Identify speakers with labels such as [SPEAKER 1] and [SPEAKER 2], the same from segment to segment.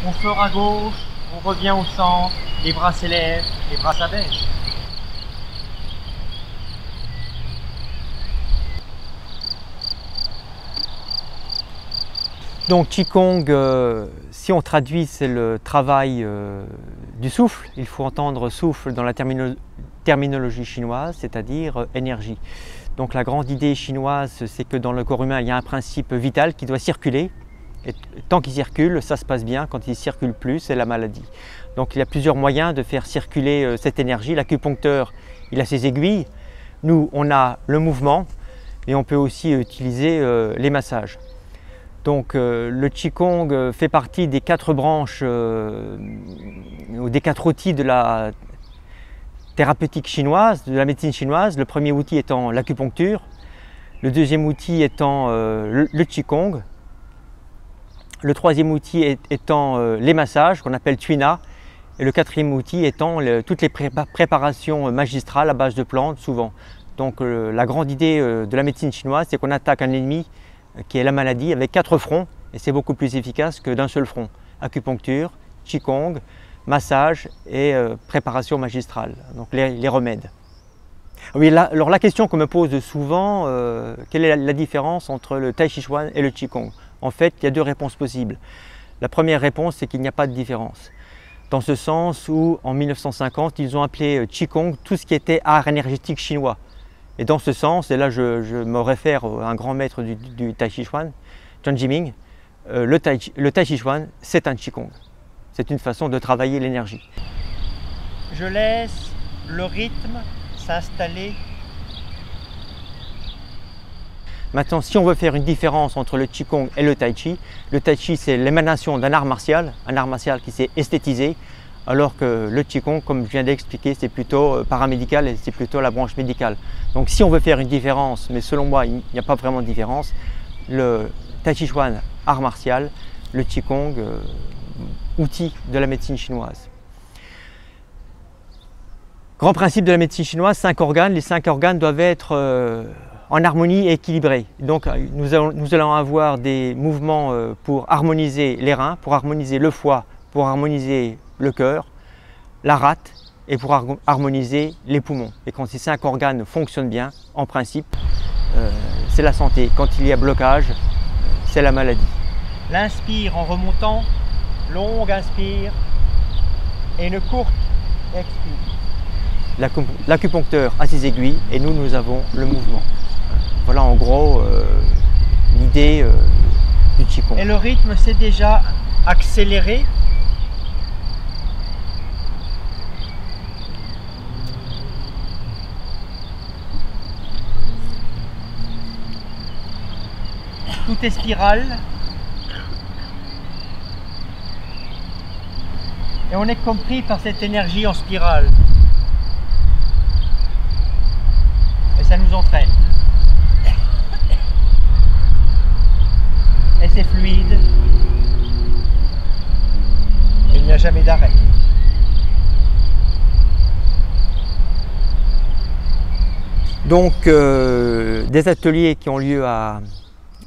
[SPEAKER 1] On sort à gauche, on revient au centre, les bras s'élèvent, les bras s'abaissent. Donc Qigong, si on traduit, c'est le travail du souffle. Il faut entendre souffle dans la terminologie chinoise, c'est-à-dire énergie. Donc la grande idée chinoise, c'est que dans le corps humain, il y a un principe vital qui doit circuler. Et tant qu'il circule, ça se passe bien. Quand il ne circule plus, c'est la maladie. Donc il y a plusieurs moyens de faire circuler cette énergie. L'acupuncteur, il a ses aiguilles. Nous, on a le mouvement et on peut aussi utiliser les massages. Donc le Qigong fait partie des 4 branches ou des 4 outils de la thérapeutique chinoise, de la médecine chinoise. Le premier outil étant l'acupuncture, le deuxième outil étant le Qigong, le troisième outil étant les massages qu'on appelle Tuina, et le quatrième outil étant toutes les préparations magistrales à base de plantes souvent. Donc la grande idée de la médecine chinoise, c'est qu'on attaque un ennemi qui est la maladie avec 4 fronts, et c'est beaucoup plus efficace que d'un seul front. Acupuncture, Qigong, massage et préparation magistrale, donc les remèdes. Oui, alors la question qu'on me pose souvent, quelle est la différence entre le Tai Chi Chuan et le Qigong? En fait, il y a 2 réponses possibles. La première réponse, c'est qu'il n'y a pas de différence. Dans ce sens où, en 1950, ils ont appelé Qigong tout ce qui était art énergétique chinois. Et dans ce sens, et là je me réfère à un grand maître du Tai Chi Chuan, Zhang Jiming, le Tai Chi Chuan, c'est un Qigong. C'est une façon de travailler l'énergie. Je laisse le rythme s'installer. Maintenant, si on veut faire une différence entre le Qigong et le Tai Chi, c'est l'émanation d'un art martial qui s'est esthétisé, alors que le Qigong, comme je viens d'expliquer, c'est plutôt paramédical et c'est plutôt la branche médicale. Donc si on veut faire une différence, mais selon moi il n'y a pas vraiment de différence, le Tai Chi Chuan, art martial, le Qigong, outil de la médecine chinoise. Grand principe de la médecine chinoise, 5 organes, les 5 organes doivent être en harmonie et équilibrés. Donc nous allons avoir des mouvements pour harmoniser les reins, pour harmoniser le foie, pour harmoniser le cœur, la rate et pour harmoniser les poumons. Et quand ces 5 organes fonctionnent bien, en principe, c'est la santé. Quand il y a blocage, c'est la maladie. L'inspire en remontant, longue inspire et une courte expire. L'acupuncteur a ses aiguilles et nous avons le mouvement. Voilà en gros l'idée du Qigong. Et le rythme s'est déjà accéléré. Tout est spirale. Et on est compris par cette énergie en spirale. Et ça nous entraîne. Et c'est fluide. Et il n'y a jamais d'arrêt. Donc des ateliers qui ont lieu à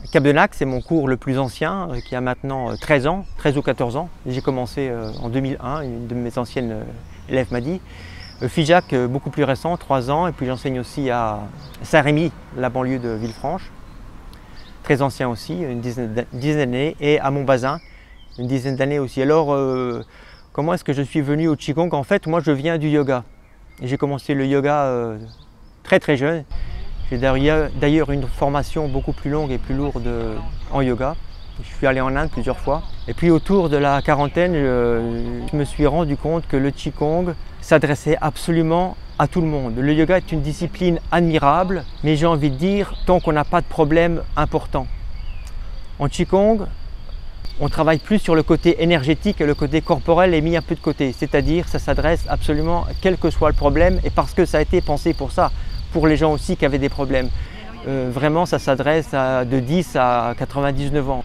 [SPEAKER 1] Cap-de-Nac, c'est mon cours le plus ancien, qui a maintenant 13 ans, 13 ou 14 ans. J'ai commencé en 2001, une de mes anciennes élèves m'a dit. Figeac, beaucoup plus récent, 3 ans, et puis j'enseigne aussi à Saint-Rémy, la banlieue de Villefranche, très ancien aussi, une dizaine d'années, et à Montbazin, une dizaine d'années aussi. Alors, comment est-ce que je suis venu au Qigong? En fait, moi je viens du yoga. J'ai commencé le yoga très jeune. J'ai d'ailleurs une formation beaucoup plus longue et plus lourde en yoga. Je suis allé en Inde plusieurs fois. Et puis autour de la quarantaine, je me suis rendu compte que le Qigong s'adressait absolument à tout le monde. Le yoga est une discipline admirable, mais j'ai envie de dire, tant qu'on n'a pas de problème important. En Qigong, on travaille plus sur le côté énergétique et le côté corporel est mis un peu de côté. C'est-à-dire, ça s'adresse absolument quel que soit le problème et parce que ça a été pensé pour ça. Pour les gens aussi qui avaient des problèmes. Vraiment, ça s'adresse de 10 à 99 ans.